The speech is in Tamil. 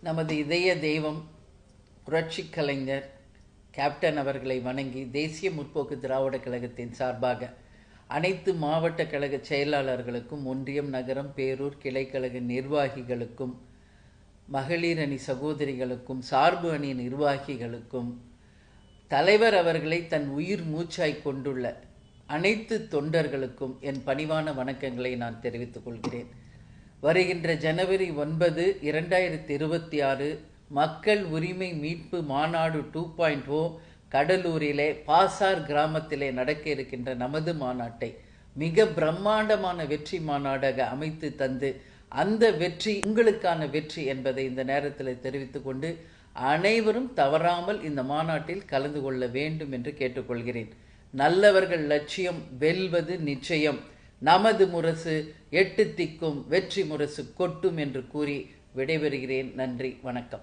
நமது இதய தெய்வம் புரட்சி கலைஞர் கேப்டன் அவர்களை வணங்கி தேசிய முற்போக்கு திராவிட கழகத்தின் சார்பாக அனைத்து மாவட்ட கழக செயலாளர்களுக்கும், ஒன்றியம், நகரம், பேரூர் கிளைக்கழக நிர்வாகிகளுக்கும், மகளிர் அணி சகோதரிகளுக்கும், சார்பு அணி நிர்வாகிகளுக்கும், தலைவர் அவர்களை தன் உயிர் மூச்சாய் கொண்டுள்ள அனைத்து தொண்டர்களுக்கும் என் பணிவான வணக்கங்களை நான் தெரிவித்துக் கொள்கிறேன். வருகின்ற ஜனவரி 9, 2026 மக்கள் உரிமை மீட்பு மாநாடு 2.0 கடலூரிலே பாசார் கிராமத்திலே நடக்க இருக்கின்ற நமது மாநாட்டை மிக பிரம்மாண்டமான வெற்றி மாநாடாக அமைத்து தந்து, அந்த வெற்றி உங்களுக்கான வெற்றி என்பதை இந்த நேரத்தில் தெரிவித்துக் கொண்டு, அனைவரும் தவறாமல் இந்த மாநாட்டில் கலந்து கொள்ள வேண்டும் என்று கேட்டுக்கொள்கிறேன். நல்லவர்கள் லட்சியம் வெல்வது நிச்சயம். நமது முரசு 8 திக்கும் வெற்றி முரசு கொட்டும் என்று கூறி விடைபெறுகிறேன். நன்றி, வணக்கம்.